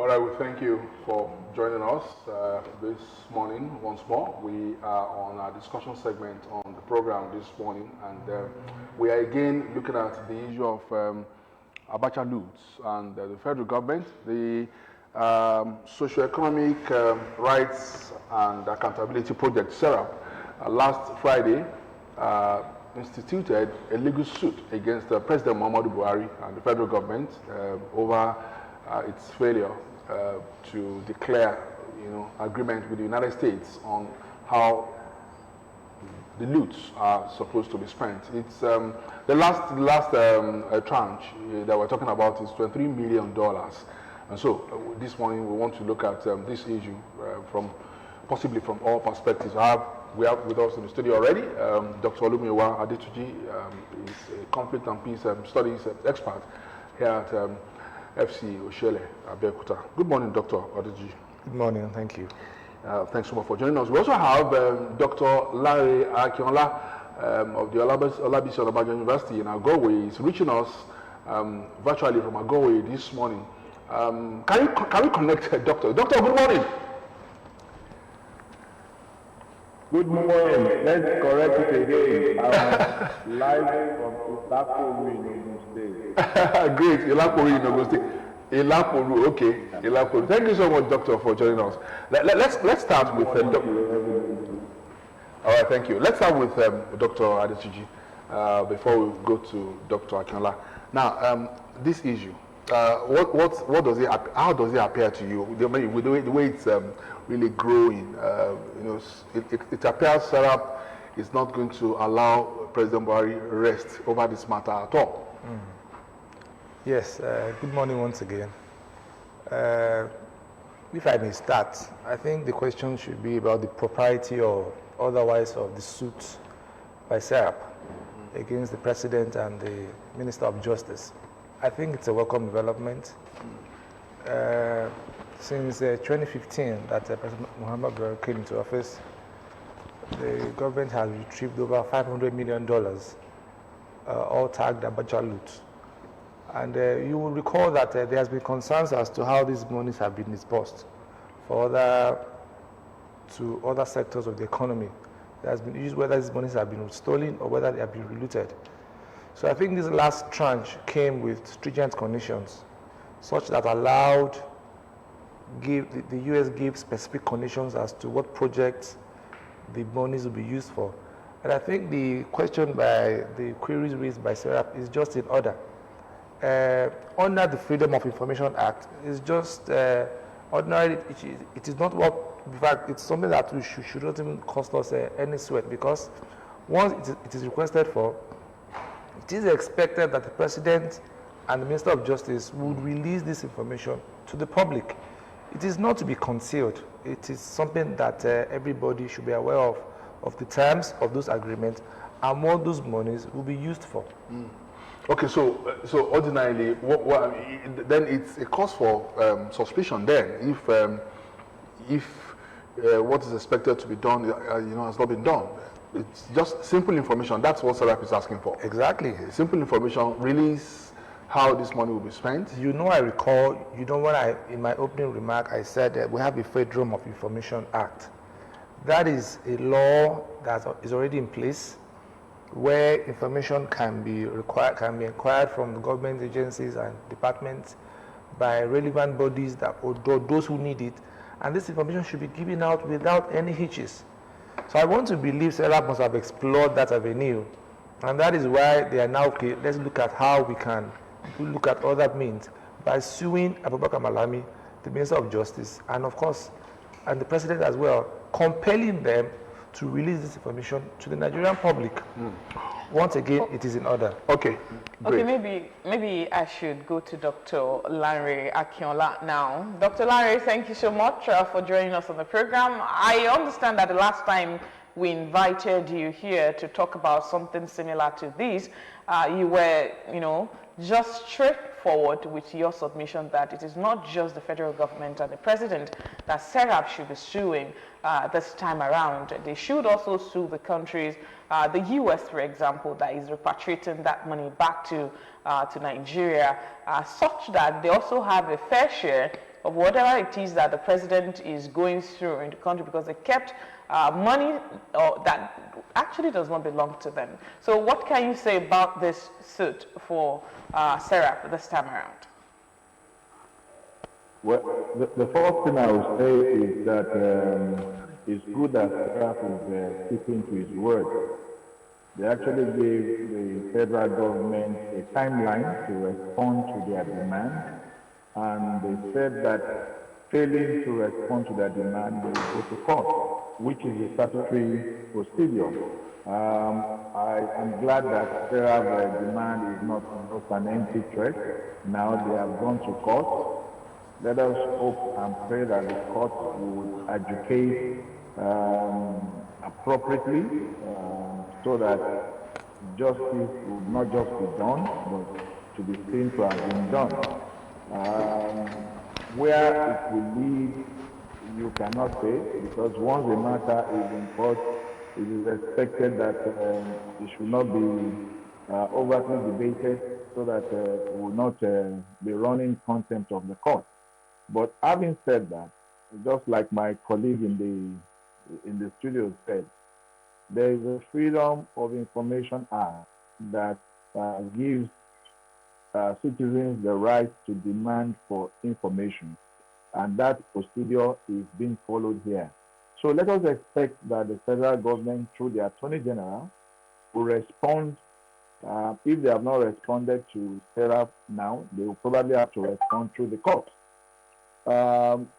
All right, well, thank you for joining us this morning once more. We are on our discussion segment on the program this morning, and we are again looking at the issue of ABACHA loots and the federal government, the Socio-Economic Rights and Accountability Project, SERAP, last Friday instituted a legal suit against President Muhammadu Buhari and the federal government over its failure to declare, agreement with the United States on how the loots are supposed to be spent. It's the last tranche that we're talking about is $23 million, and so this morning we want to look at this issue possibly from all perspectives. We have with us in the studio already Dr. Olumiwa Adetuji, is a conflict and peace studies expert here at FC Oshele, Abeokuta. Good morning, Dr. Adetuji. Good morning, thank you. Thanks so much for joining us. We also have Dr. Larry Akinola of the Olabisi Onabanjo University in Agowe. He's reaching us virtually from Agowe this morning. Can we connect Doctor? Doctor, good morning. Good morning. Let's correct it again. I'm live from Ilaporu in Ogun State. Great, Ilaporu in Ogun State. Ilaporu, okay. Ilaporu. Thank you so much, Doctor, for joining us. Let's start with all right, thank you. Let's start with Dr. Adetuji before we go to Dr. Akinola. Now, this issue, what does it? How does it appear to you? The way it's really growing. It appears SERAP is not going to allow President Buhari rest over this matter at all. Mm. Yes. Good morning once again. If I may start, I think the question should be about the propriety or otherwise of the suit by SERAP against the President and the Minister of Justice. I think it's a welcome development. Since 2015 that President Muhammadu Buhari came into office, the government has retrieved over $500 million, all tagged ABACHA loot. And you will recall that there has been concerns as to how these monies have been disbursed to other sectors of the economy. There has been issues whether these monies have been stolen or whether they have been relooted. So I think this last tranche came with stringent conditions, such that allowed the U.S. gave specific conditions as to what projects the monies will be used for. And I think the question by the queries raised by SERAP is just in order. Under the Freedom of Information Act, it's just ordinary. It is not what, in fact, it's something that should not even cost us any sweat, because once it is requested for, it is expected that the President and the Minister of Justice would release this information to the public. It is not to be concealed. It is something that everybody should be aware of the terms of those agreements and what those monies will be used for. Mm. Okay, so ordinarily, then it's a cause for suspicion. Then, if what is expected to be done, has not been done, it's just simple information. That's what SERAP is asking for. Exactly. Simple information, release how this money will be spent. I recall, when in my opening remark, I said that we have a Freedom of Information Act. That is a law that is already in place, where information can be acquired from the government agencies and departments by relevant bodies or those who need it, and this information should be given out without any hitches. So I want to believe SERAP must have explored that avenue, and that is why they are now, okay, let's look at how we can look at other means by suing Abubakar Malami, the Minister of Justice, and of course, and the President as well, compelling them to release this information to the Nigerian public. Mm. Once again, it is in order. Okay. Great. Okay, maybe I should go to Dr. Larry Akinola now. Dr. Larry, thank you so much for joining us on the program. I understand that the last time we invited you here to talk about something similar to this, you were, just straightforward with your submission that it is not just the federal government and the President that SERAP should be suing this time around. They should also sue the countries, the U.S., for example, that is repatriating that money back to Nigeria, such that they also have a fair share of whatever it is that the president is going through in the country, because they kept money that actually does not belong to them. So what can you say about this suit for SERAP this time around? Well, the first thing I would say is that it's good that SERAP is keeping to his word. They actually gave the federal government a timeline to respond to their demand, and they said that failing to respond to their demand will go to court, which is a statutory procedure. I am glad that SERAP's demand is not just an empty threat. Now they have gone to court. Let us hope and pray that the court will educate appropriately so that justice will not just be done, but to be seen to have been done. Where it will lead, you cannot say, because once the matter is in court, it is expected that it should not be overtly debated so that it will not be running contempt of the court. But having said that, just like my colleague in the studio said, there is a Freedom of Information Act that gives citizens the right to demand for information, and that procedure is being followed here. So let us expect that the federal government, through the Attorney General, will respond. If they have not responded to SERAP now, they will probably have to respond through the court.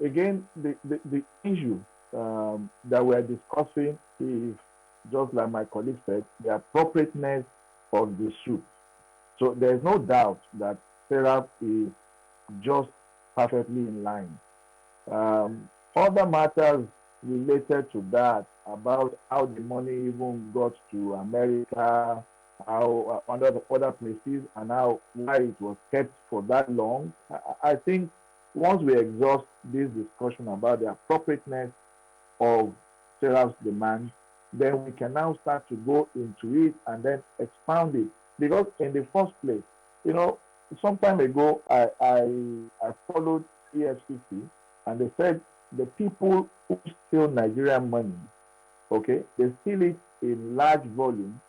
Again, the issue that we are discussing is, just like my colleague said, the appropriateness of the suit. So there is no doubt that SERAP is just perfectly in line. Other matters related to that, about how the money even got to America, how under other places, and why it was kept for that long, I think once we exhaust this discussion about the appropriateness of SERAP's demand, then we can now start to go into it and then expound it. Because in the first place, some time ago, I followed EFCC, and they said the people who steal Nigerian money, okay, they steal it in large volume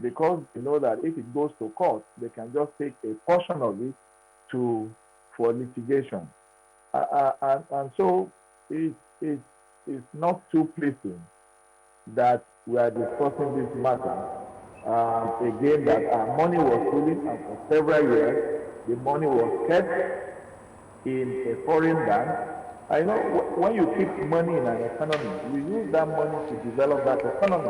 because they know that if it goes to court, they can just take a portion of it for litigation. And so it's not too pleasing that we are discussing this matter. Again, that our money was stolen, and for several years, the money was kept in a foreign bank. I know when you keep money in an economy, you use that money to develop that economy.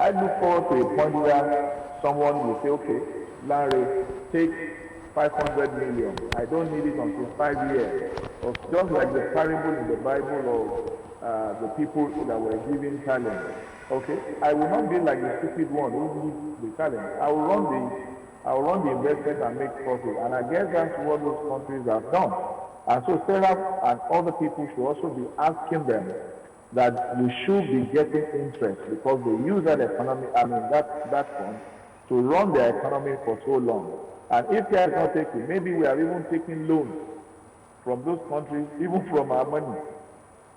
I look forward to a point where someone will say, okay, Larry, take 500 million. I don't need it until 5 years. Or just like the parable in the Bible of the people that were given talent. Okay, I will not be like the stupid one who needs the talent. I will run the investment and make profit. And I guess that's what those countries have done. And so SERAP and other people should also be asking them that we should be getting interest, because they use that economy, that fund, to run their economy for so long. And if they are not taking, maybe we are even taking loans from those countries, even from our money.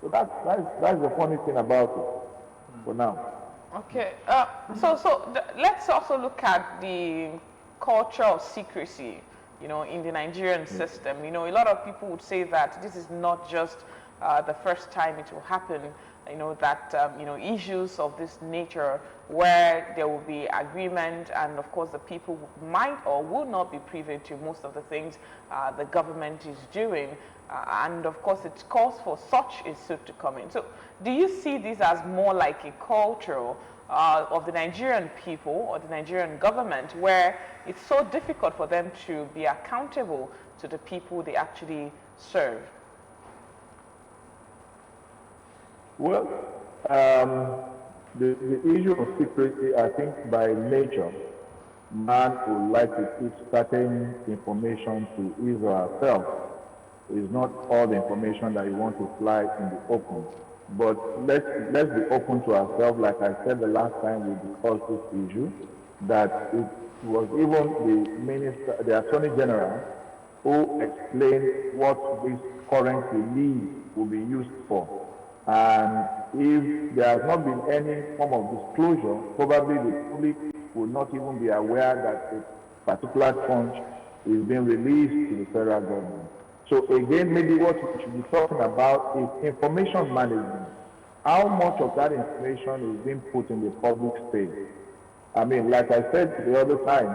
So that's the funny thing about it for now. Okay, so let's also look at the culture of secrecy, in the Nigerian system. A lot of people would say that this is not just the first time it will happen, that issues of this nature where there will be agreement, and of course the people might or will not be privy to most of the things the government is doing, and of course it calls for such a suit to come in. So do you see this as more like a culture of the Nigerian people or the Nigerian government, where it's so difficult for them to be accountable to the people they actually serve? Well, the issue of secrecy, I think by nature, man would like to keep certain information to his or herself. It's not all the information that you want to fly in the open. But let's be open to ourselves. Like I said the last time we discussed this issue, that it was even the Attorney General who explained what this current release will be used for. And if there has not been any form of disclosure, probably the public will not even be aware that a particular fund is being released to the federal government. So again, maybe what we should be talking about is information management. How much of that information is being put in the public space? I mean, like I said the other time,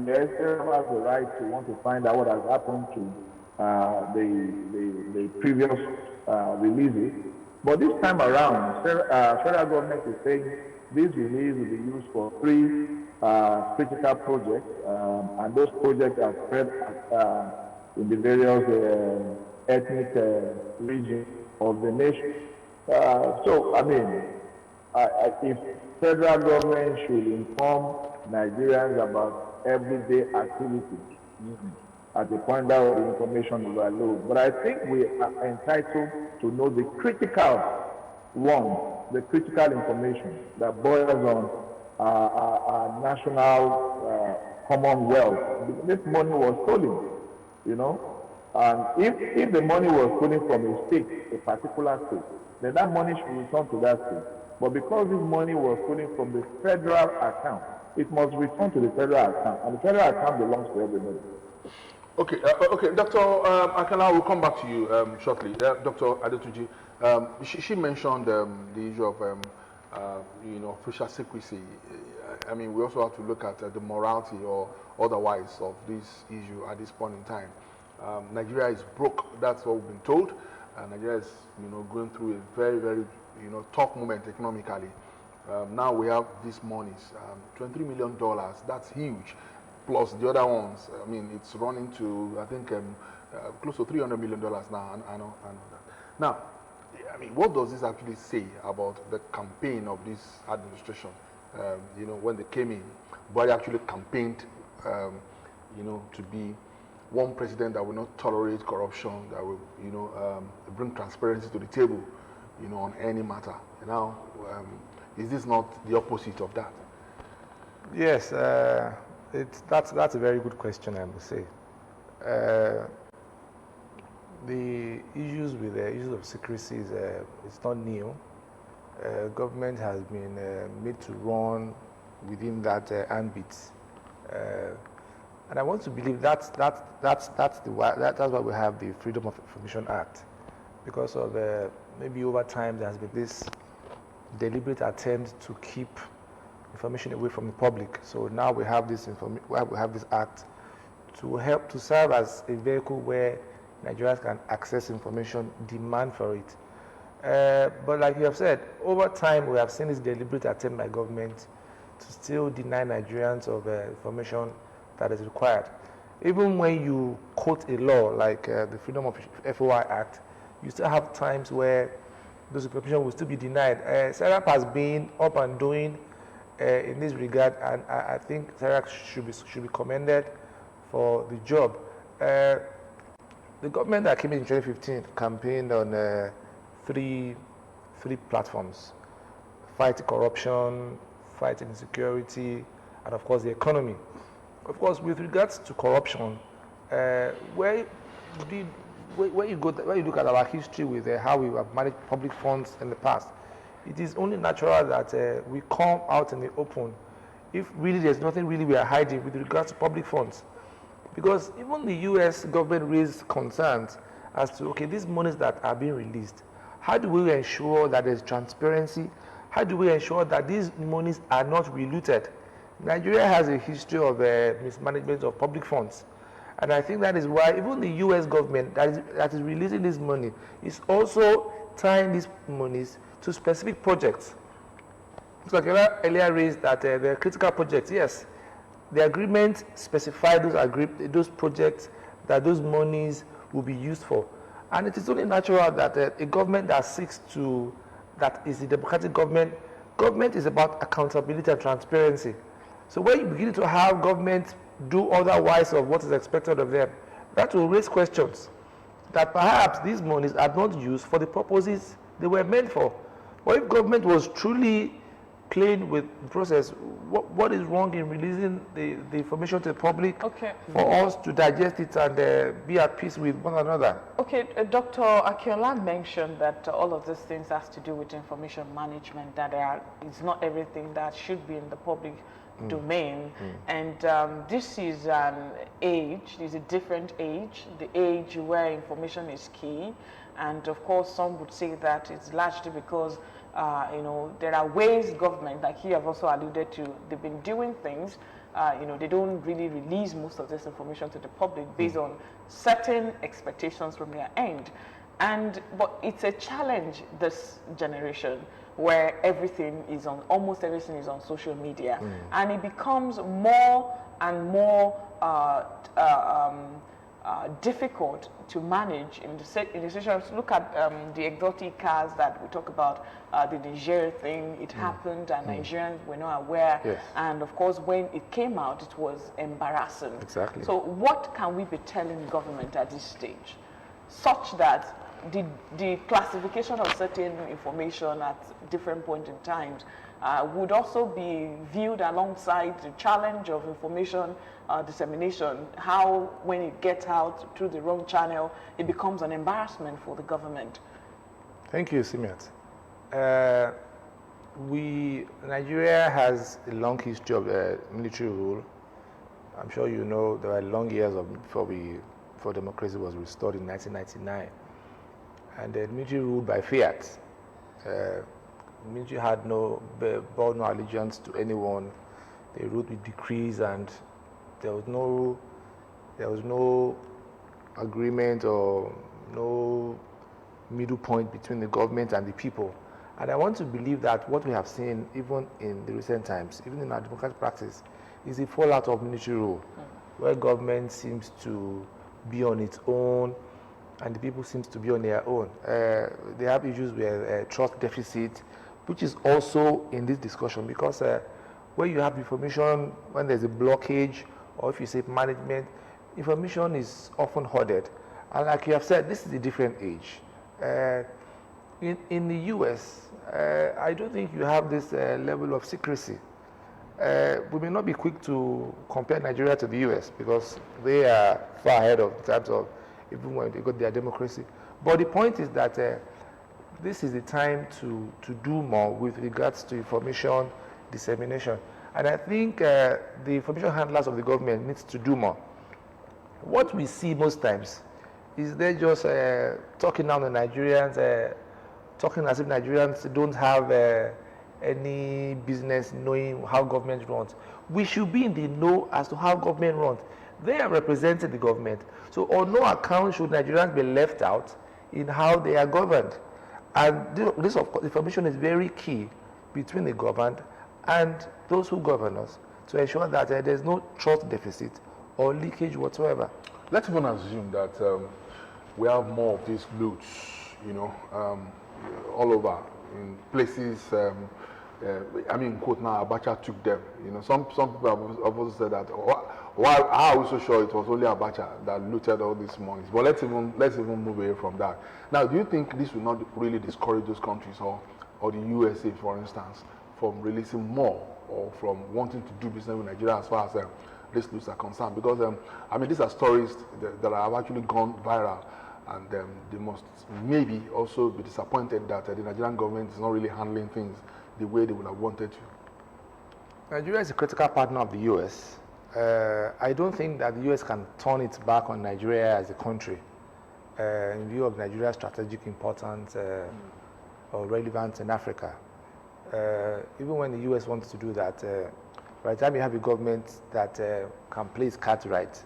yes, everyone has the right to want to find out what has happened to the previous releases. But this time around, federal government is saying this release will be used for 3 critical projects, and those projects are spread in the various ethnic regions of the nation. So, I mean, if federal government should inform Nigerians about everyday activities at the point that the information overload. But I think we are entitled to know the critical the critical information that boils on our national commonwealth. This money was stolen, you know, and if the money was stolen from a state, a particular state, then that money should return to that state. But because this money was stolen from the federal account, it must return to the federal account, and the federal account belongs to everybody. Okay, okay, Dr. Akala, we'll come back to you shortly. Dr. Adetuji, she mentioned the issue of you know, official secrecy. I mean, we also have to look at the morality or otherwise of this issue at this point in time. Nigeria is broke. That's what we've been told. Nigeria is, you know, going through a very, very, you know, tough moment economically. Now we have these monies, $23 million. That's huge. Plus the other ones. I mean, it's running to, I think, close to $300 million now. I know that. Now, I mean, what does this actually say about the campaign of this administration? You know, when they came in, Buhari actually campaigned, you know, to be one president that will not tolerate corruption, that will, you know, bring transparency to the table, you know, on any matter. Now, is this not the opposite of that? Yes, that's a very good question, I must say. The issues with the issues of secrecy is it's not new. Government has been made to run within that ambit, and I want to believe that's why we have the Freedom of Information Act, because of maybe over time there has been this deliberate attempt to keep information away from the public. So now we have this act to help to serve as a vehicle where Nigerians can access information, demand for it. But like you have said, over time we have seen this deliberate attempt by government to still deny Nigerians of information that is required. Even when you quote a law like the Freedom of FOI Act, you still have times where those information will still be denied. SERAP has been up and doing in this regard, and I think SERAP should be commended for the job. The government that came in 2015 campaigned on three platforms: fighting corruption, fighting insecurity, and of course the economy. Of course, with regards to corruption, where you look at our history with how we have managed public funds in the past, it is only natural that we come out in the open if really there's nothing really we are hiding with regards to public funds. Because even the US government raised concerns as to, okay, these monies that are being released, how do we ensure that there's transparency? How do we ensure that these monies are not reluted? Nigeria has a history of mismanagement of public funds. And I think that is why even the US government that is releasing this money is also tying these monies to specific projects. So earlier raised that the critical projects, yes, the agreement specified those projects that those monies will be used for. And it is only natural that a government that that is a democratic government is about accountability and transparency. So when you begin to have government do otherwise of what is expected of them, that will raise questions that perhaps these monies are not used for the purposes they were meant for. Or if government was truly playing with the process. What is wrong in releasing the information to the public for us to digest it and be at peace with one another? Okay, Dr. Akinola mentioned that all of these things has to do with information management, that it's not everything that should be in the public domain. And this is an age, is a different age, the age where information is key. And of course, some would say that it's largely because you know, there are ways government, like you have also alluded to, they've been doing things. You know, they don't really release most of this information to the public based on certain expectations from their end. But it's a challenge this generation where everything is on, almost everything is on social media. And it becomes more and more difficult to manage in the situation. Look at the exotic cars that we talk about, the Niger thing. It happened, and Nigerians were not aware. Yes. And of course, when it came out, it was embarrassing. Exactly. So, what can we be telling government at this stage, such that the classification of certain information at different points in times would also be viewed alongside the challenge of information dissemination, how when it gets out through the wrong channel, it becomes an embarrassment for the government? Thank you, Simiat. Nigeria has a long history of military rule. I'm sure you know there were long years before democracy was restored in 1999. And the military ruled by fiat. Military had bore no allegiance to anyone. They ruled with decrees, and there was no agreement or no middle point between the government and the people. And I want to believe that what we have seen, even in the recent times, even in our democratic practice, is a fallout of military rule, where government seems to be on its own, and the people seems to be on their own. They have issues with trust deficit, which is also in this discussion, because when you have information, when there's a blockage, or if you say management, information is often hoarded. And like you have said, this is a different age. In the US, I don't think you have this level of secrecy. We may not be quick to compare Nigeria to the US, because they are far ahead of in terms of even when they got their democracy. But the point is that this is the time to do more with regards to information dissemination. And I think the information handlers of the government needs to do more. What we see most times is they just talking down the Nigerians, talking as if Nigerians don't have any business knowing how government runs. We should be in the know as to how government runs. They are representing the government. So on no account should Nigerians be left out in how they are governed. And this of course, information is very key between the governed and those who govern us, to ensure that there's no trust deficit or leakage whatsoever. Let's even assume that we have more of these loots, you know, all over in places. I mean, quote now, Abacha took them. You know, some people have also said that. How are we so sure it was only Abacha that looted all these monies? But let's even move away from that. Now, do you think this will not really discourage those countries or the USA, for instance, from releasing more or from wanting to do business with Nigeria as far as these loots are concerned? Because I mean, these are stories that have actually gone viral, and they must maybe also be disappointed that the Nigerian government is not really handling things the way they would have wanted to. Nigeria is a critical partner of the US. I don't think that the US can turn its back on Nigeria as a country in view of Nigeria's strategic importance or relevance in Africa. Even when the US wants to do that, by the time you have a government that can play its cards right,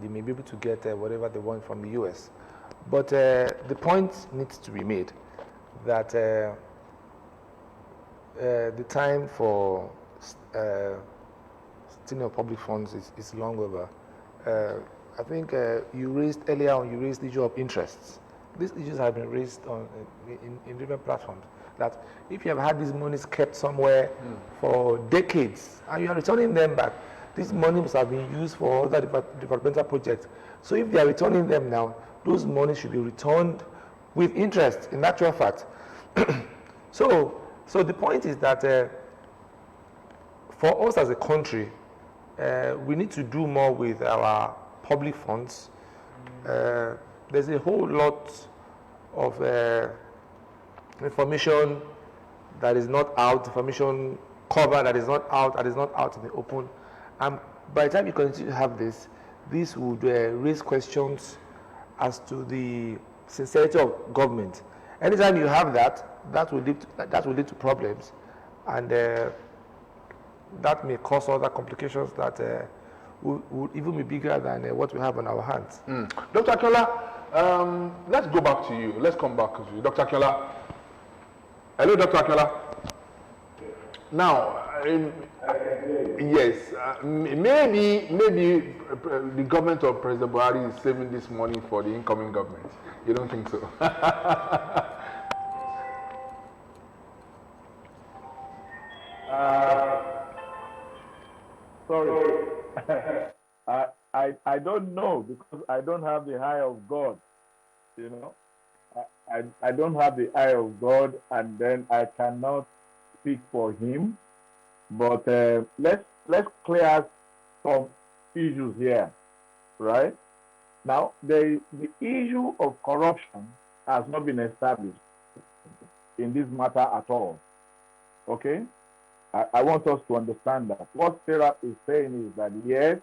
they may be able to get whatever they want from the US. But the point needs to be made that the time for stealing of public funds is long over. I think you raised the issue of interests. These issues have been raised in different platforms. That if you have had these monies kept somewhere for decades and you are returning them back, these money must have been used for other developmental projects. So if they are returning them now, those monies should be returned with interest, in actual fact. So the point is that for us as a country, we need to do more with our public funds. There's a whole lot of information that is not out, information cover that is not out, in the open. And by the time you continue to have this would raise questions as to the sincerity of government. Anytime you have that will lead to problems, and that may cause other complications that will even be bigger than what we have on our hands. Dr. Akinola, let's go back to you. Let's come back to you. Dr. Akinola. Hello, Dr. Akinola. Now, yes, maybe the government of President Buhari is saving this money for the incoming government. You don't think so? Sorry. I don't know, because I don't have the eye of God, you know. I don't have the eye of God, and then I cannot speak for him. But let's clear some issues here, right? Now, the issue of corruption has not been established in this matter at all. Okay? I want us to understand that. What SERAP is saying is that, yes,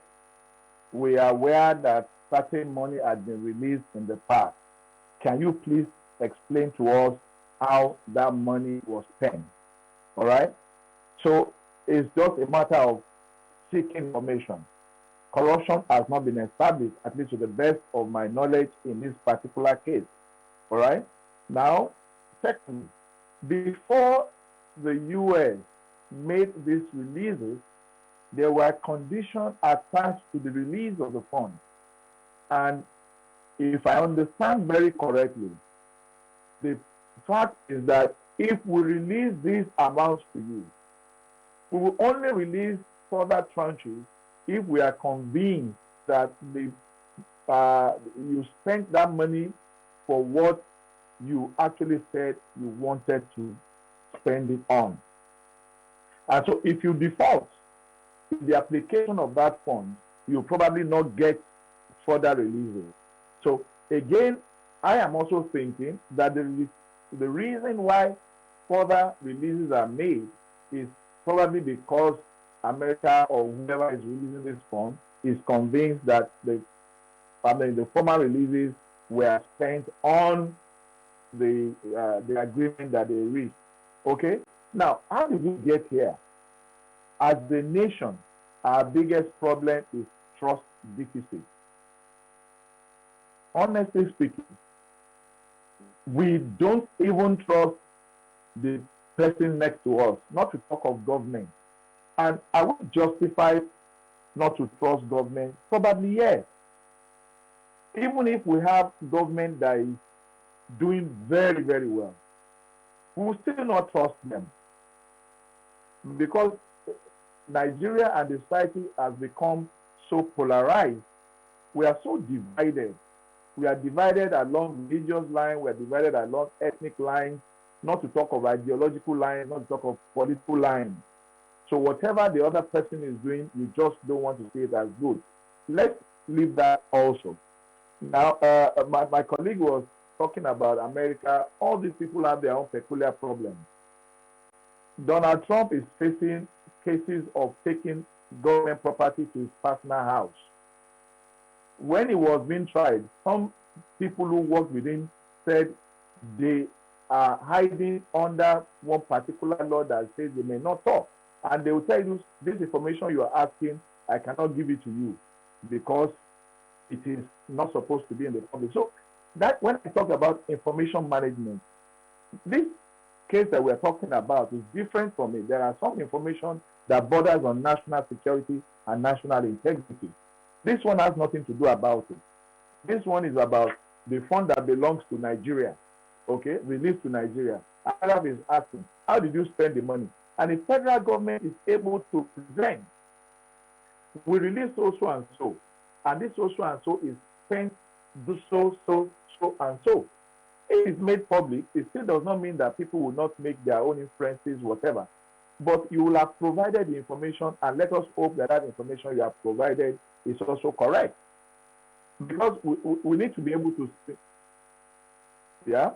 we are aware that certain money has been released in the past. Can you please explain to us how that money was spent? All right? So it's just a matter of seeking information. Corruption has not been established, at least to the best of my knowledge, in this particular case. All right? Now, secondly, before the U.S. made these releases, there were conditions attached to the release of the funds. And if I understand very correctly, the fact is that if we release these amounts to you, we will only release further tranches if we are convinced that you spent that money for what you actually said you wanted to spend it on. And so if you default in the application of that fund, you'll probably not get further releases. So again, I am also thinking that the reason why further releases are made is probably because America or whoever is releasing this fund is convinced that the former releases were spent on the agreement that they reached. Okay? Now, how did we get here? As the nation, our biggest problem is trust deficit. Honestly speaking, we don't even trust the person next to us, not to talk of government. And I would justify not to trust government? Probably yes. Even if we have government that is doing very, very well, we will still not trust them. Because Nigeria and the society has become so polarized. We are so divided. We are divided along religious lines, we are divided along ethnic lines, not to talk of ideological lines, not to talk of political lines. So whatever the other person is doing, you just don't want to see it as good. Let's leave that also. Now, my colleague was talking about America. All these people have their own peculiar problems. Donald Trump is facing cases of taking government property to his personal house. When he was being tried, some people who worked with him said they are hiding under one particular law that says they may not talk. And they will tell you, this information you are asking, I cannot give it to you because it is not supposed to be in the public. So that when I talk about information management, this case that we're talking about is different from it. There are some information that borders on national security and national integrity. This one has nothing to do about it. This one is about the fund that belongs to Nigeria, okay, released to Nigeria. Arab is asking, how did you spend the money? And the federal government is able to present, we release so and so, and this so and so is spent do so and so. If it's made public, it still does not mean that people will not make their own inferences, whatever. but you will have provided the information, and let us hope that that information you have provided is also correct. Because we need to be able to see. Yeah?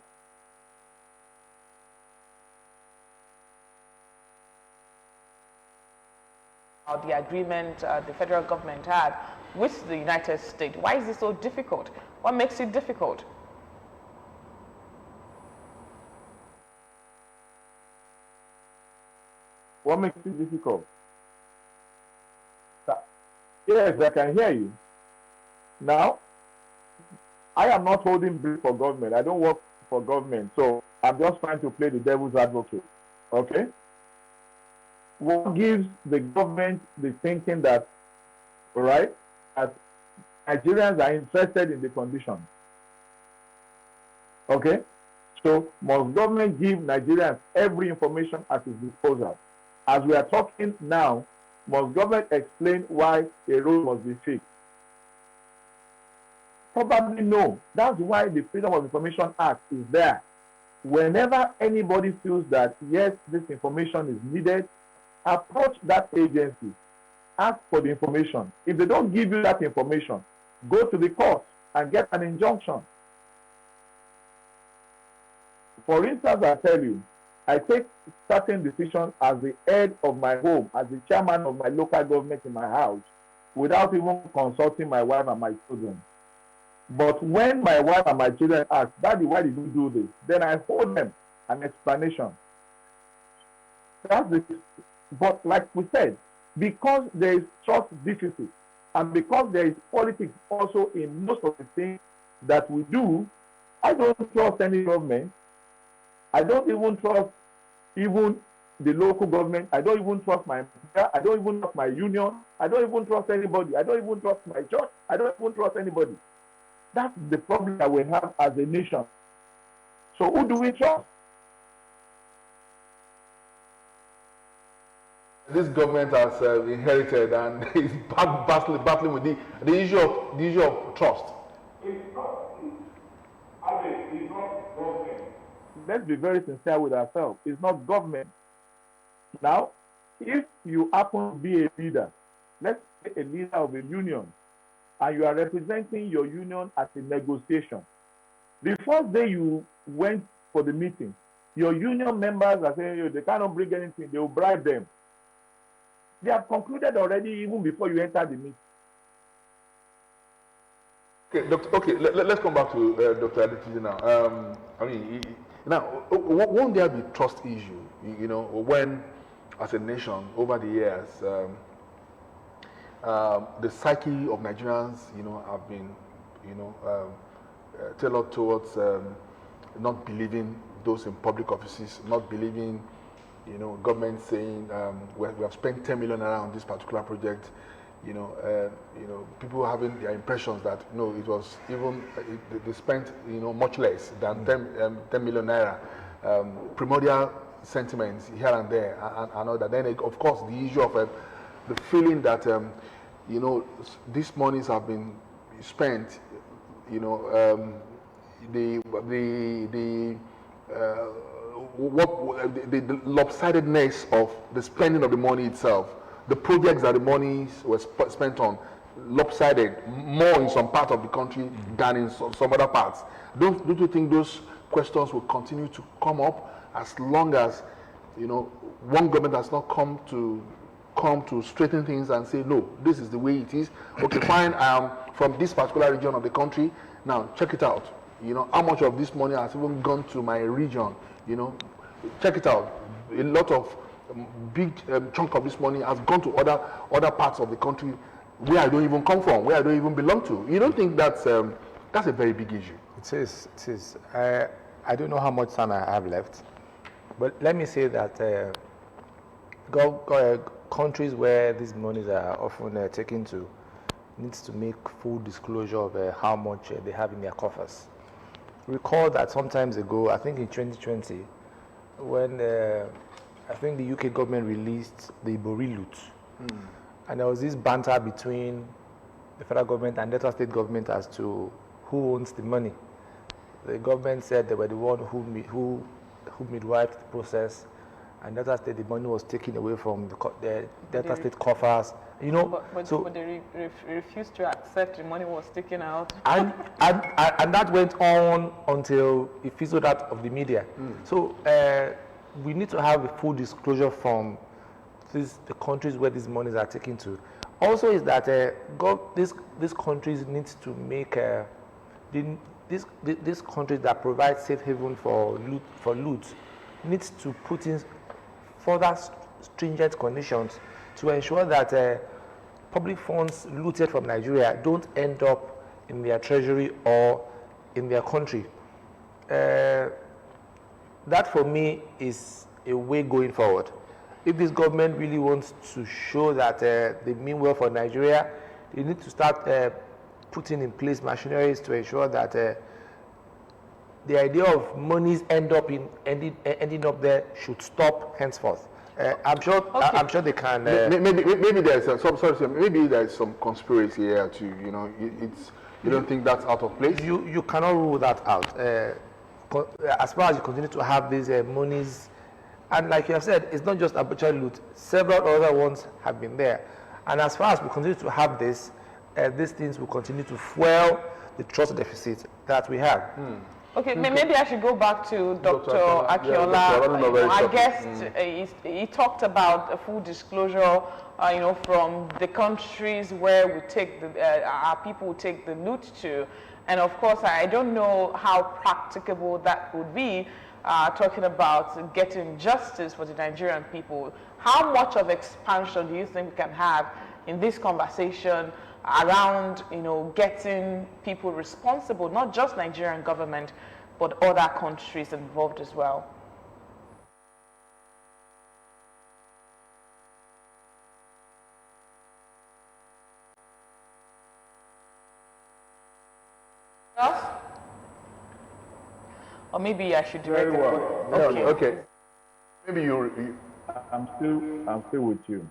The agreement the federal government had with the United States. Why is it so difficult? What makes it difficult? What makes it difficult? Yes, I can hear you. Now, I am not holding brief for government. I don't work for government, so I'm just trying to play the devil's advocate. Okay? What gives the government the thinking that, all right, that Nigerians are interested in the conditions? Okay? So, must government give Nigerians every information at its disposal? As we are talking now, must government explain why a road must be fixed? Probably no. That's why the Freedom of Information Act is there. Whenever anybody feels that, yes, this information is needed, approach that agency, ask for the information. If they don't give you that information, go to the court and get an injunction. For instance, I tell you, I take certain decisions as the head of my home, as the chairman of my local government in my house, without even consulting my wife and my children. But when my wife and my children ask, Daddy, why did you do this? Then I hold them an explanation. That's the, but like we said, because there is trust deficit, and because there is politics also in most of the things that we do, I don't trust any government. I don't even trust even the local government. I don't even trust my employer. I don't even trust my union. I don't even trust anybody. I don't even trust my church. I don't even trust anybody. That's the problem that we have as a nation. So who do we trust? This government has inherited and is battling with the issue of trust. It's not government. Let's be very sincere with ourselves. It's not government. Now, if you happen to be a leader, let's say a leader of a union, and you are representing your union at a negotiation, the first day you went for the meeting, your union members are saying they cannot bring anything, they will bribe them. They have concluded already even before you enter the meeting. Okay, Doctor. Okay, let's come back to Dr. Adetiji now. Now, won't there be trust issue? You know, when, as a nation, over the years, the psyche of Nigerians, have been, tailored towards not believing those in public offices, not believing, government saying we have spent 10 million on this particular project. People having their impressions that it was even they spent much less than 10 million naira. Primordial sentiments here and there, and all that. Then of course the issue of the feeling that these monies have been spent. The lopsidedness of the spending of the money itself. The projects that the monies were spent on, lopsided, more in some part of the country than in some other parts. Don't you think those questions will continue to come up as long as one government has not come to straighten things and say, no, this is the way it is. Okay, fine, I am from this particular region of the country. Now check it out. How much of this money has even gone to my region? Check it out. A lot of big chunk of this money has gone to other parts of the country where I don't even come from, where I don't even belong to. You don't think that's a very big issue? It is. I don't know how much time I have left, but let me say that countries where these monies are often taken to needs to make full disclosure of how much they have in their coffers. Recall that sometimes ago, I think in 2020, when I think the UK government released the BUHARI loot. And there was this banter between the federal government and Delta state government as to who owns the money. The government said they were the one who midwifed the process, and Delta State, the money was taken away from the Delta State coffers. You know, but they refused to accept the money was taken out. and that went on until it fizzled out of the media. So we need to have a full disclosure from the countries where these monies are taken to. Also, is that these countries need to make these countries that provide safe haven for loot needs to put in further stringent conditions to ensure that public funds looted from Nigeria don't end up in their treasury or in their country. That for me is a way going forward. If this government really wants to show that they mean well for Nigeria, they need to start putting in place machineries to ensure that the idea of monies ending up there should stop henceforth. I'm sure they can. Maybe there's maybe there's some conspiracy here too. You know, you don't think that's out of place? You cannot rule that out. As far as you continue to have these monies, and like you have said, it's not just Abacha loot. Several other ones have been there, and as far as we continue to have this, these things will continue to fuel the trust deficit that we have. Okay, maybe I should go back to Dr. Akinola. I guess he talked about a full disclosure, from the countries where we take our people take the loot to, and of course I don't know how practicable that would be. Talking about getting justice for the Nigerian people, how much of expansion do you think we can have in this conversation around, getting people responsible, not just Nigerian government, but other countries involved as well? Else? Or maybe I should direct Very well. Okay. Okay. Maybe you. I'm still with you.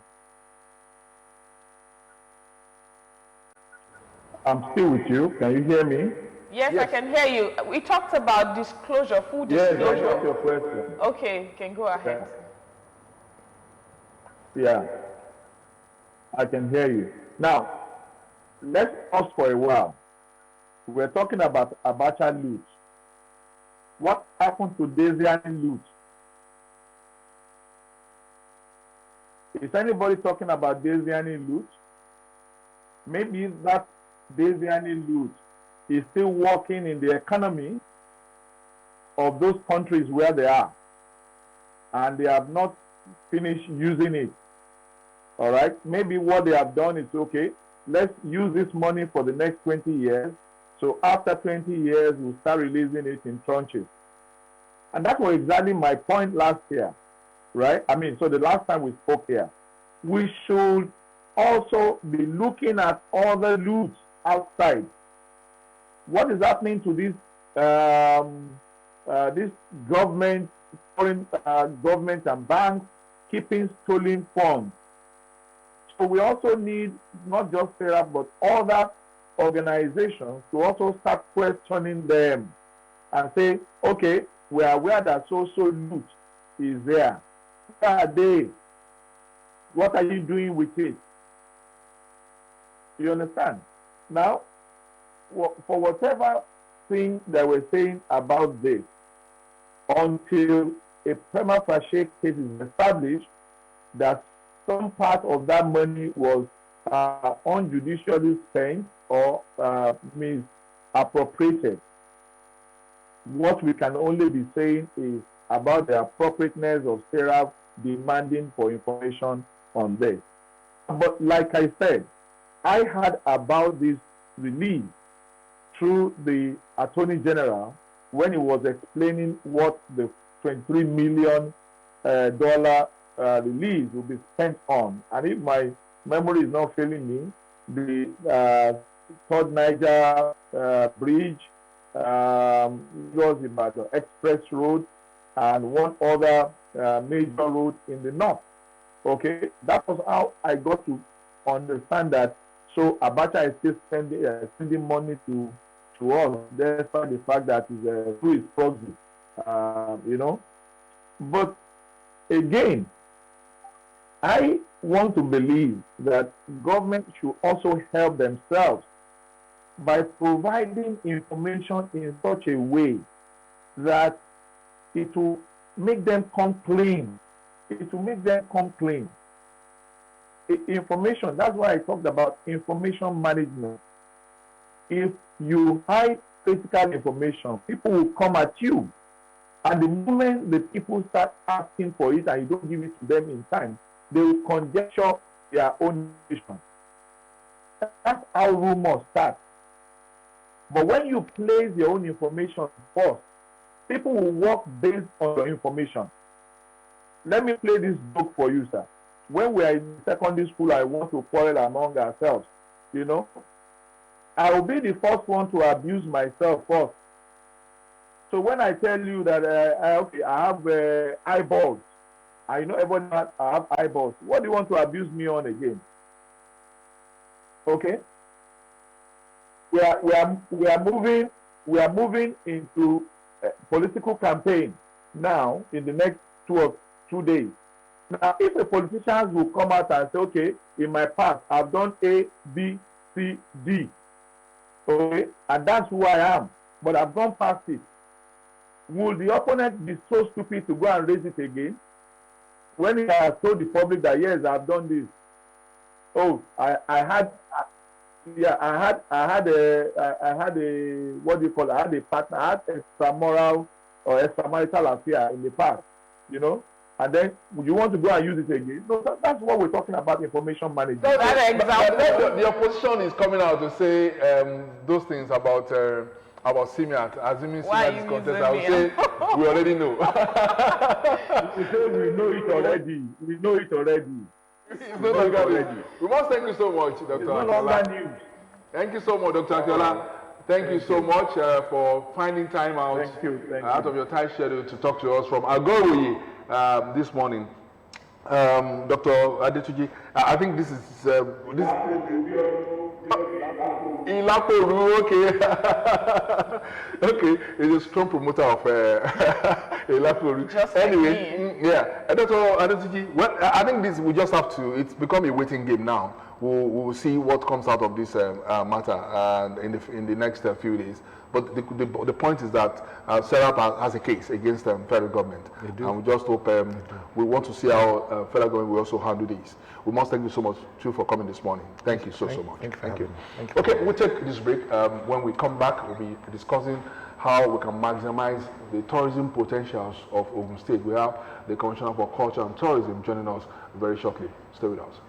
I'm still with you. Can you hear me? Yes, I can hear you. We talked about disclosure, full Yes, disclosure. I got your question. Okay, you can go ahead. Yeah, I can hear you. Now, let's pause for a while. We're talking about Abacha loot. What happened to Desian loot? Is anybody talking about Desian loot? Maybe that Desian loot is still working in the economy of those countries where they are, and they have not finished using it. All right, maybe what they have done is, okay, let's use this money for the next 20 years. So after 20 years, we'll start releasing it in tranches. And that was exactly my point last year, right? So the last time we spoke here, we should also be looking at other loots outside. What is happening to this government, foreign government and banks keeping stolen funds? So we also need not just SERAP, but other organizations to also start questioning them and say, okay, we are aware that social loot is there. Where are they? What are you doing with it? You understand? Now, for whatever thing that we're saying about this, until a prima facie case is established that some part of that money was unjudicially spent or misappropriated, what we can only be saying is about the appropriateness of SERAP demanding for information on this. But like I said, I heard about this release through the Attorney General when he was explaining what the $23 million release will be spent on. And if my memory is not failing me, the Third Niger Bridge, the Express Road, and one other major road in the north. Okay, that was how I got to understand that. So Abacha is still sending money to us, despite the fact that it's through his proxy, But again, I want to believe that government should also help themselves by providing information in such a way that it will make them come clean. It will make them come clean. Information, that's why I talked about information management. If you hide critical information, people will come at you. And the moment the people start asking for it and you don't give it to them in time, they will conjecture their own information. That's how rumors start. But when you place your own information first, people will work based on your information. Let me play this joke for you, sir. When we are in secondary school, I want to quarrel among ourselves. You know, I will be the first one to abuse myself first. So when I tell you that okay, I have eyeballs, I know everyone I have eyeballs. What do you want to abuse me on again? Okay, we are moving into a political campaign now in the next 2 days. Now, if the politicians will come out and say, okay, in my past I've done A, B, C, D, okay, and that's who I am, but I've gone past it. Will the opponent be so stupid to go and raise it again when he has told the public that yes, I've done this? Oh, I had a what do you call it? I had a partner, I had extramoral or extramarital affair in the past, you know, and then you want to go and use it again. No, that's what we're talking about, information management. So that example, the opposition is coming out to say those things about Simiat, assuming Simiat is contested. I would say we already know. We say we know it already. We know it already. It's no longer news. We must thank you so much, Dr. It's no longer news. Thank you so much, Dr. Akiola. Thank you so much for finding time out out of your tight schedule to talk to us from Agoroye this morning. Dr. Adetuji, I think this is Ilaporu, okay. Okay, he's a strong promoter of Ilaporu. Anyway, yeah. Dr. Adetuji, well, I think this we just have to. It's become a waiting game now. We'll see what comes out of this matter in the next few days. But the point is that SERAP has a case against the federal government, and we just hope we want to see how federal government will also handle this. We must thank you so much too for coming this morning. Thank you so much. Thank you. Okay, we'll take this break. When we come back, we'll be discussing how we can maximize the tourism potentials of Ogun State. We have the Commissioner for Culture and Tourism joining us very shortly. Stay with us.